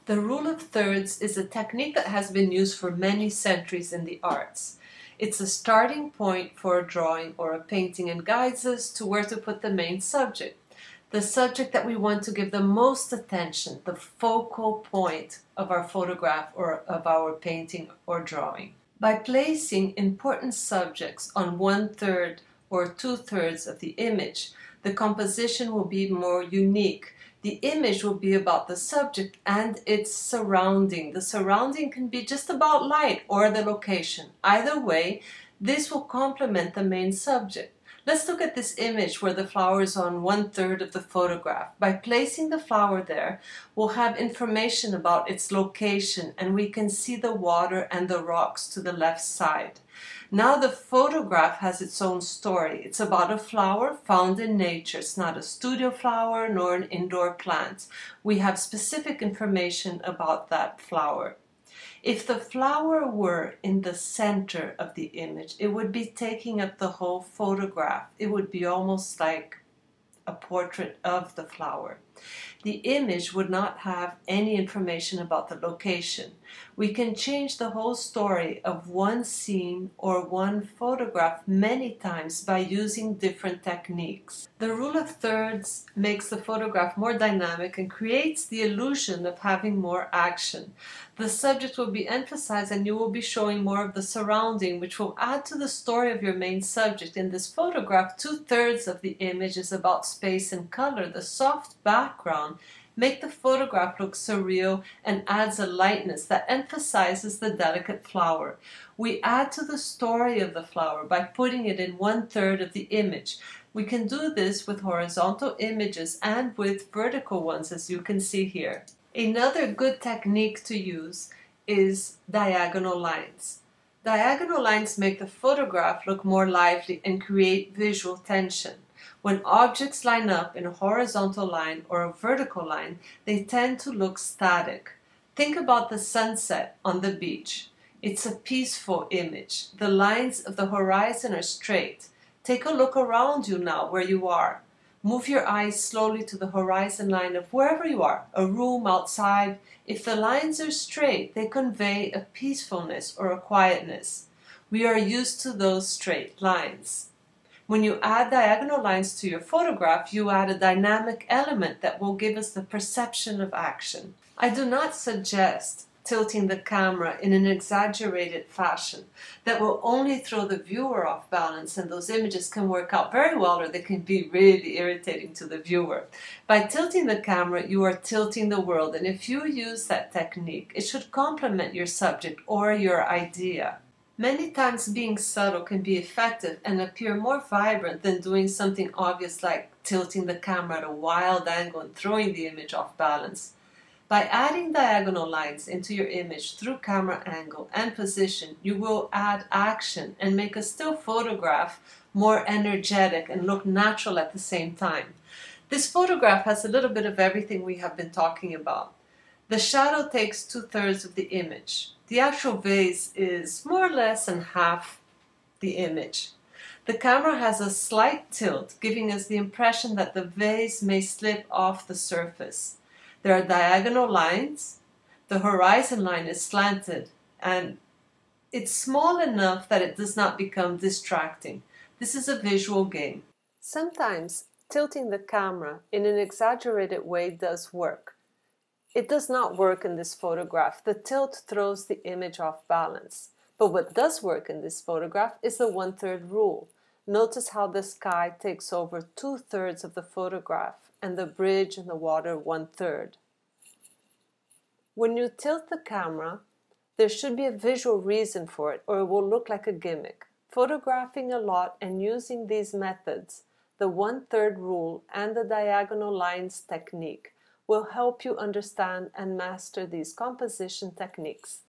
The rule of thirds is a technique that has been used for many centuries in the arts. It's a starting point for a drawing or a painting and guides us to where to put the main subject. The subject that we want to give the most attention, the focal point of our photograph or of our painting or drawing. By placing important subjects on 1/3 or 2/3 of the image, the composition will be more unique. The image will be about the subject and its surrounding. The surrounding can be just about light or the location. Either way, this will complement the main subject. Let's look at this image where the flower is on 1/3 of the photograph. By placing the flower there, we'll have information about its location and we can see the water and the rocks to the left side. Now the photograph has its own story. It's about a flower found in nature. It's not a studio flower nor an indoor plant. We have specific information about that flower. If the flower were in the center of the image, it would be taking up the whole photograph. It would be almost like a portrait of the flower. The image would not have any information about the location. We can change the whole story of one scene or one photograph many times by using different techniques. The rule of thirds makes the photograph more dynamic and creates the illusion of having more action. The subject will be emphasized and you will be showing more of the surrounding, which will add to the story of your main subject. In this photograph, 2/3 of the image is about space and color. The soft background make the photograph look surreal and adds a lightness that emphasizes the delicate flower. We add to the story of the flower by putting it in 1/3 of the image. We can do this with horizontal images and with vertical ones, as you can see here. Another good technique to use is diagonal lines. Diagonal lines make the photograph look more lively and create visual tension. When objects line up in a horizontal line or a vertical line, they tend to look static. Think about the sunset on the beach. It's a peaceful image. The lines of the horizon are straight. Take a look around you now where you are. Move your eyes slowly to the horizon line of wherever you are, a room, outside. If the lines are straight, they convey a peacefulness or a quietness. We are used to those straight lines. When you add diagonal lines to your photograph, you add a dynamic element that will give us the perception of action. I do not suggest tilting the camera in an exaggerated fashion. That will only throw the viewer off balance, and those images can work out very well or they can be really irritating to the viewer. By tilting the camera, you are tilting the world, and if you use that technique, it should complement your subject or your idea. Many times being subtle can be effective and appear more vibrant than doing something obvious like tilting the camera at a wild angle and throwing the image off balance. By adding diagonal lines into your image through camera angle and position, you will add action and make a still photograph more energetic and look natural at the same time. This photograph has a little bit of everything we have been talking about. The shadow takes 2/3 of the image. The actual vase is more or less than half the image. The camera has a slight tilt, giving us the impression that the vase may slip off the surface. There are diagonal lines. The horizon line is slanted, and it's small enough that it does not become distracting. This is a visual game. Sometimes tilting the camera in an exaggerated way does work. It does not work in this photograph. The tilt throws the image off balance. But what does work in this photograph is the 1/3 rule. Notice how the sky takes over 2/3 of the photograph and the bridge and the water 1/3. When you tilt the camera, there should be a visual reason for it or it will look like a gimmick. Photographing a lot and using these methods, the 1/3 rule and the diagonal lines technique, will help you understand and master these composition techniques.